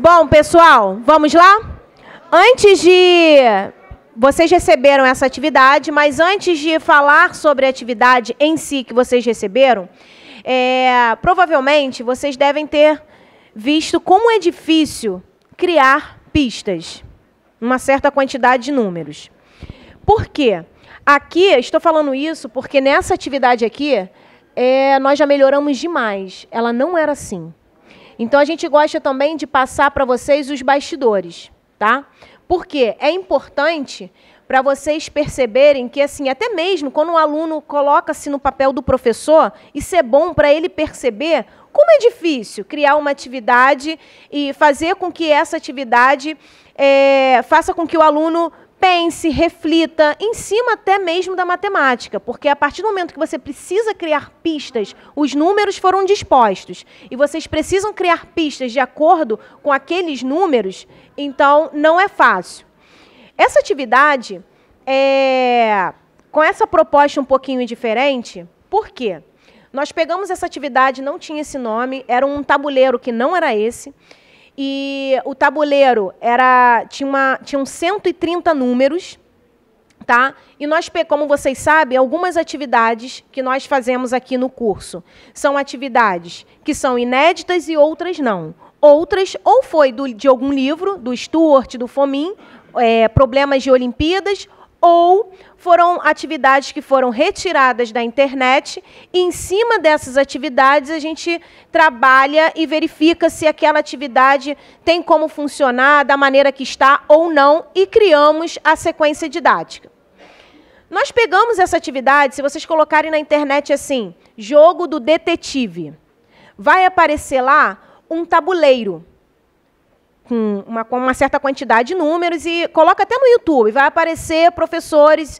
Bom, pessoal, vamos lá? Antes de... Vocês receberam essa atividade, mas antes de falar sobre a atividade em si que vocês receberam, provavelmente vocês devem ter visto como é difícil criar pistas, uma certa quantidade de números. Por quê? Aqui, estou falando isso porque nessa atividade aqui, nós já melhoramos demais. Ela não era assim. Então, a gente gosta também de passar para vocês os bastidores, tá? Porque é importante para vocês perceberem que, assim, até mesmo quando o aluno coloca-se no papel do professor, isso é bom para ele perceber como é difícil criar uma atividade e fazer com que essa atividade faça com que o aluno pense, reflita, em cima até mesmo da matemática, porque a partir do momento que você precisa criar pistas, os números foram dispostos, e vocês precisam criar pistas de acordo com aqueles números, então não é fácil. Essa atividade, com essa proposta um pouquinho diferente, por quê? Nós pegamos essa atividade, não tinha esse nome, era um tabuleiro que não era esse, e o tabuleiro tinham 130 números, tá? E nós, como vocês sabem, algumas atividades que nós fazemos aqui no curso são atividades que são inéditas e outras não. Outras, ou foi de algum livro, do Stuart, do Fomin, problemas de Olimpíadas, ou foram atividades que foram retiradas da internet, e em cima dessas atividades a gente trabalha e verifica se aquela atividade tem como funcionar da maneira que está ou não, e criamos a sequência didática. Nós pegamos essa atividade, se vocês colocarem na internet assim, jogo do detetive, vai aparecer lá um tabuleiro, com uma certa quantidade de números, e coloca até no YouTube, vai aparecer professores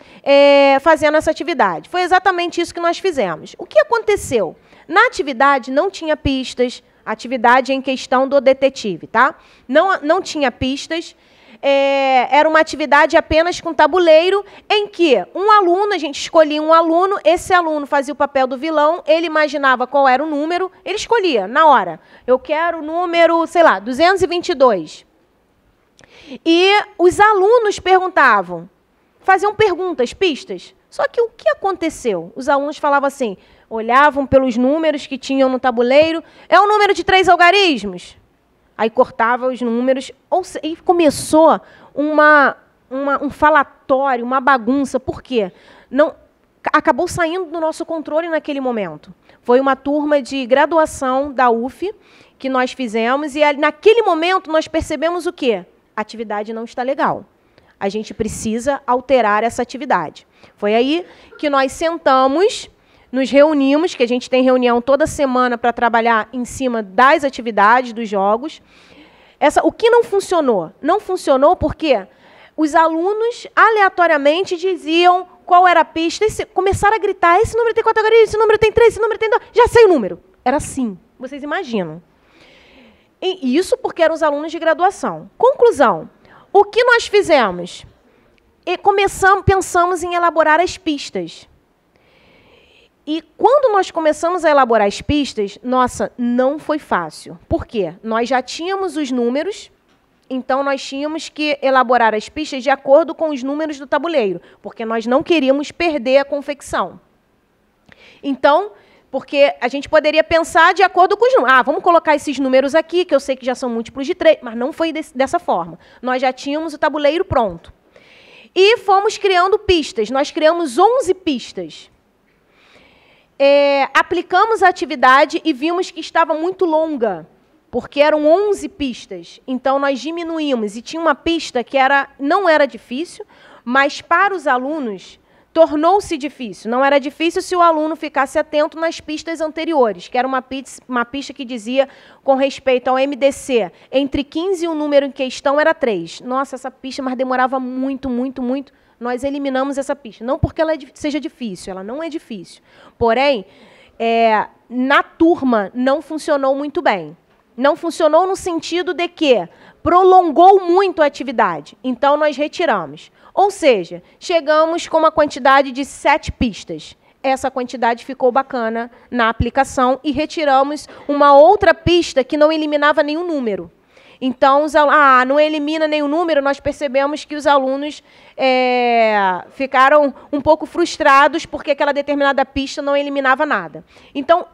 fazendo essa atividade. Foi exatamente isso que nós fizemos. O que aconteceu? Na atividade não tinha pistas, atividade em questão do detetive, tá? Não tinha pistas, era uma atividade apenas com tabuleiro, em que a gente escolhia um aluno, esse aluno fazia o papel do vilão, ele imaginava qual era o número, ele escolhia, na hora. Eu quero o número, sei lá, 222. E os alunos perguntavam, faziam perguntas, pistas. Só que o que aconteceu? Os alunos falavam assim, olhavam pelos números que tinham no tabuleiro, é o número de 3 algarismos? Aí cortava os números, e começou um falatório, uma bagunça. Por quê? Acabou saindo do nosso controle naquele momento. Foi uma turma de graduação da UF que nós fizemos, e naquele momento nós percebemos o quê? A atividade não está legal. A gente precisa alterar essa atividade. Foi aí que nós sentamos, nos reunimos, que a gente tem reunião toda semana para trabalhar em cima das atividades, dos jogos. O que não funcionou? Não funcionou porque os alunos, aleatoriamente, diziam qual era a pista, e começaram a gritar, esse número tem 4 algarismos, esse número tem 3, esse número tem 2, já sei o número. Era assim, vocês imaginam. E isso porque eram os alunos de graduação. Conclusão, o que nós fizemos? Pensamos em elaborar as pistas. E quando nós começamos a elaborar as pistas, nossa, não foi fácil. Por quê? Nós já tínhamos os números, então nós tínhamos que elaborar as pistas de acordo com os números do tabuleiro, porque nós não queríamos perder a confecção. Então, porque a gente poderia pensar de acordo com os números. Vamos colocar esses números aqui, que eu sei que já são múltiplos de 3, mas não foi dessa forma. Nós já tínhamos o tabuleiro pronto. E fomos criando pistas. Nós criamos 11 pistas. Aplicamos a atividade e vimos que estava muito longa, porque eram 11 pistas. Então, nós diminuímos. E tinha uma pista que não era difícil, mas para os alunos tornou-se difícil. Não era difícil se o aluno ficasse atento nas pistas anteriores, que era uma pista que dizia, com respeito ao MDC, entre 15 e o número em questão era 3. Nossa, essa pista, mas demorava muito, muito, muito. Nós eliminamos essa pista. Não porque ela seja difícil, ela não é difícil. Porém, na turma, não funcionou muito bem. Não funcionou no sentido de que prolongou muito a atividade. Então, nós retiramos. Ou seja, chegamos com uma quantidade de 7 pistas. Essa quantidade ficou bacana na aplicação e retiramos uma outra pista que não eliminava nenhum número. Então, não elimina nenhum número, nós percebemos que os alunos ficaram um pouco frustrados porque aquela determinada pista não eliminava nada. Então,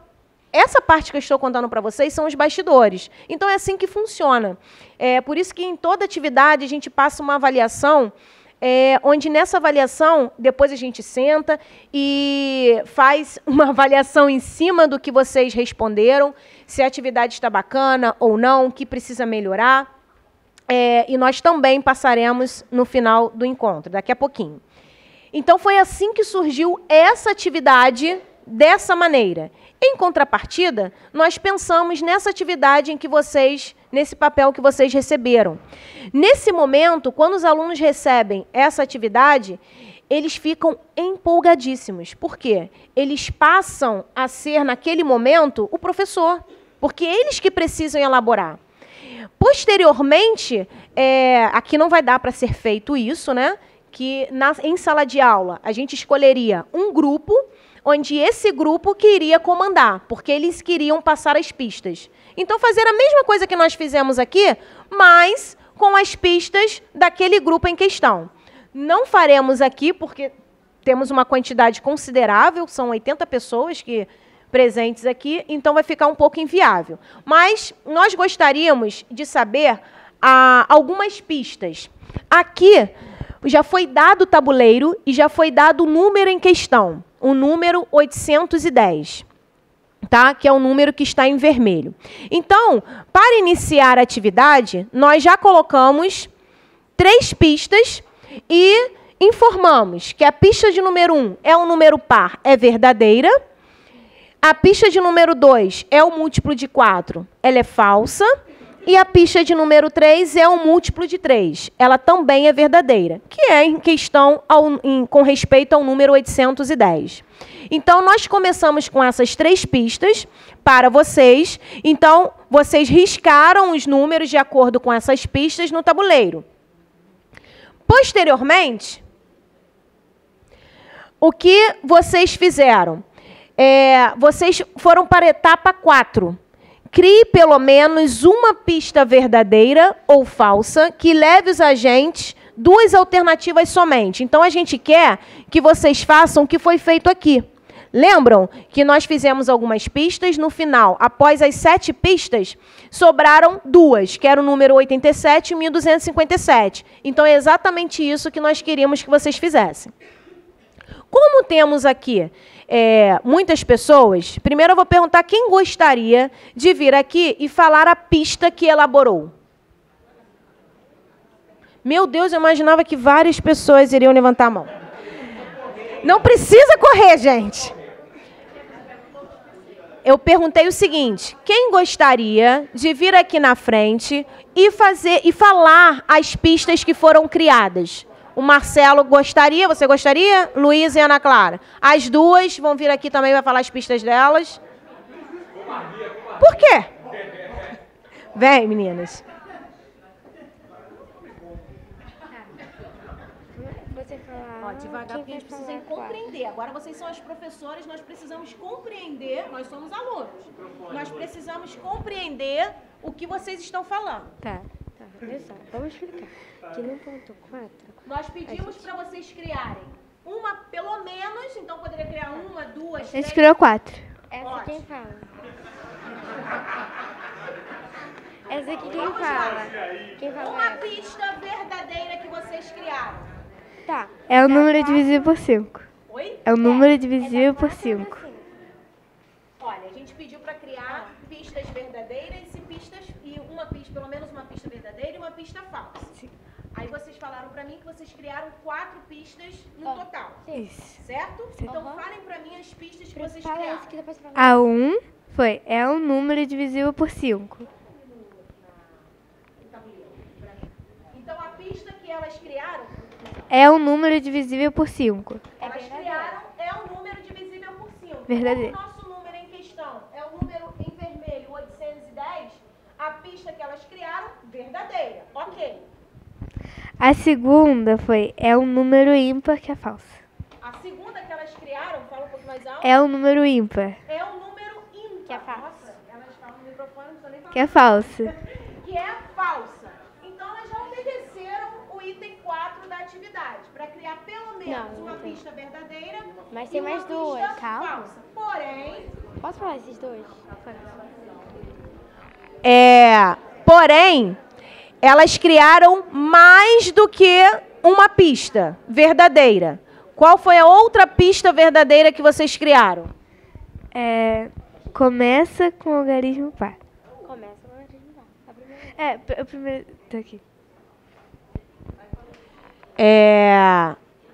essa parte que eu estou contando para vocês são os bastidores. Então, é assim que funciona. Por isso que em toda atividade a gente passa uma avaliação, onde nessa avaliação, depois a gente senta e faz uma avaliação em cima do que vocês responderam, se a atividade está bacana ou não, o que precisa melhorar. E nós também passaremos no final do encontro, daqui a pouquinho. Então, foi assim que surgiu essa atividade dessa maneira. Em contrapartida, nós pensamos nessa atividade nesse papel que vocês receberam. Nesse momento, quando os alunos recebem essa atividade, eles ficam empolgadíssimos. Por quê? Eles passam a ser, naquele momento, o professor, porque eles que precisam elaborar. Posteriormente, aqui não vai dar para ser feito isso, né? Que em sala de aula a gente escolheria um grupo, onde esse grupo queria comandar, porque eles queriam passar as pistas. Então, fazer a mesma coisa que nós fizemos aqui, mas com as pistas daquele grupo em questão. Não faremos aqui, porque temos uma quantidade considerável, são 80 pessoas presentes aqui, então vai ficar um pouco inviável. Mas nós gostaríamos de saber algumas pistas. Aqui já foi dado o tabuleiro e já foi dado o número em questão, o número 810, tá? Que é o número que está em vermelho. Então, para iniciar a atividade, nós já colocamos 3 pistas e informamos que a pista de número 1 é um número par, é verdadeira. A pista de número 2 é o múltiplo de 4, ela é falsa. E a pista de número 3 é um múltiplo de 3. Ela também é verdadeira, que é em questão com respeito ao número 810. Então, nós começamos com essas 3 pistas para vocês. Então, vocês riscaram os números de acordo com essas pistas no tabuleiro. Posteriormente, o que vocês fizeram? Vocês foram para a etapa 4. Crie pelo menos uma pista verdadeira ou falsa que leve os agentes 2 alternativas somente. Então, a gente quer que vocês façam o que foi feito aqui. Lembram que nós fizemos algumas pistas? No final, após as 7 pistas, sobraram 2, que era o número 87 e 1257. Então, é exatamente isso que nós queríamos que vocês fizessem. Como temos aqui muitas pessoas, primeiro eu vou perguntar quem gostaria de vir aqui e falar a pista que elaborou. Meu Deus, eu imaginava que várias pessoas iriam levantar a mão. Não precisa correr, gente. Eu perguntei o seguinte: quem gostaria de vir aqui na frente e falar as pistas que foram criadas? O Marcelo gostaria, você gostaria? Luísa e Ana Clara. As duas vão vir aqui também, vai falar as pistas delas. Por quê? Vem, meninas. Devagar, porque a gente precisa compreender. Agora vocês são as professoras, nós precisamos compreender, nós somos alunos. Nós precisamos compreender o que vocês estão falando. Tá. Olha só, vamos explicar. Aqui no ponto 4... Nós pedimos para vocês criarem uma, pelo menos, então poderia criar 1, 2, 3... A gente criou 4. Essa Ótimo. quem fala? Essa aqui quem Vamos fala? lá. Quem fala? Uma pista verdadeira que vocês criaram. Tá. É o número divisível por 5. Oi? É o número divisível por 5. Olha, a gente pediu para criar pistas verdadeiras e uma pista, pelo menos uma pista verdadeira e uma pista falsa. Sim. Aí vocês falaram para mim que vocês criaram 4 pistas no total. Isso. Certo? Então falem para mim as pistas que vocês Fala criaram. esse que depois fala. A 1 é um número divisível por 5. Então a pista que elas criaram, É um número divisível por 5. elas criaram um número divisível por 5. Verdadeiro. Como o nosso número em questão é o número em vermelho 810, a pista que elas criaram, verdadeira. Ok. A segunda é um número ímpar que é falso. A segunda que elas criaram, fala um pouco mais alto, É um número ímpar é um número ímpar. Que é falso. Nossa, elas falam no microfone, não precisa nem falar. que é falso. Que é falso. falsa. Então, elas já obedeceram o item 4 da atividade, para criar pelo menos uma pista verdadeira. Mas tem mais duas. Calma. Falsa. Porém... Posso falar esses dois? Porém, elas criaram mais do que uma pista verdadeira. Qual foi a outra pista verdadeira que vocês criaram? Começa com o algarismo par. Começa com a primeira. O primeiro... Tá aqui.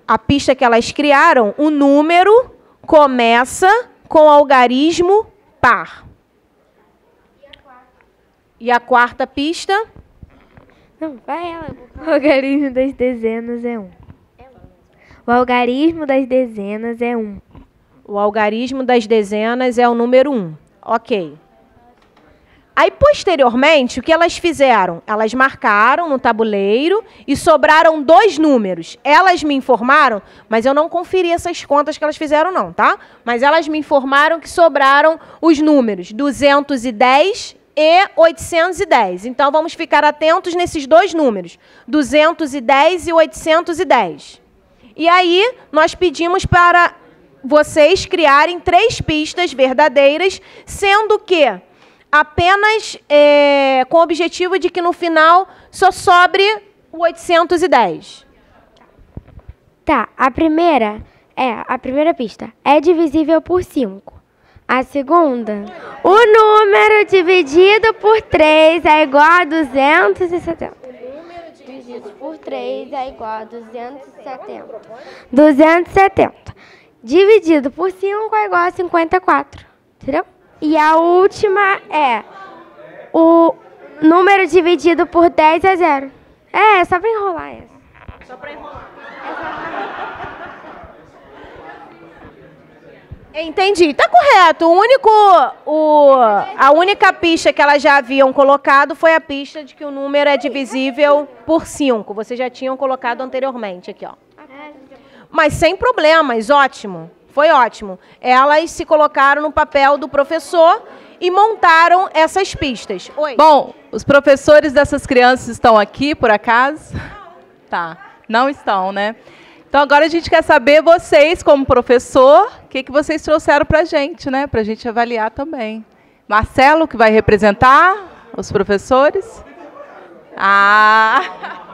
A pista que elas criaram, o número começa com algarismo par. E a quarta pista? Não, vai ela. O algarismo das dezenas é 1. O algarismo das dezenas é 1. O algarismo das dezenas é o número 1. Ok. Aí, posteriormente, o que elas fizeram? Elas marcaram no tabuleiro e sobraram 2 números. Elas me informaram, mas eu não conferi essas contas que elas fizeram não, tá? Mas elas me informaram que sobraram os números 210 e 810. Então, vamos ficar atentos nesses 2 números, 210 e 810. E aí, nós pedimos para vocês criarem 3 pistas verdadeiras, sendo que apenas com o objetivo de que no final só sobre o 810. Tá, a primeira pista é divisível por 5. A segunda, o número dividido por 3 é igual a 270. O número dividido por 3 é igual a 270. 270. Dividido por 5 é igual a 54. Entendeu? E a última é o número dividido por 10 é 0. É só pra enrolar essa. Só para enrolar. Entendi. Tá correto. A única pista que elas já haviam colocado foi a pista de que o número é divisível por 5. Vocês já tinham colocado anteriormente aqui, ó. Mas sem problemas, ótimo. Foi ótimo. Elas se colocaram no papel do professor e montaram essas pistas. Oi. Bom, os professores dessas crianças estão aqui, por acaso? Tá, não estão, né? Então, agora a gente quer saber, vocês, como professor, o que vocês trouxeram para a gente, né? Para a gente avaliar também. Marcelo, que vai representar os professores. Ah!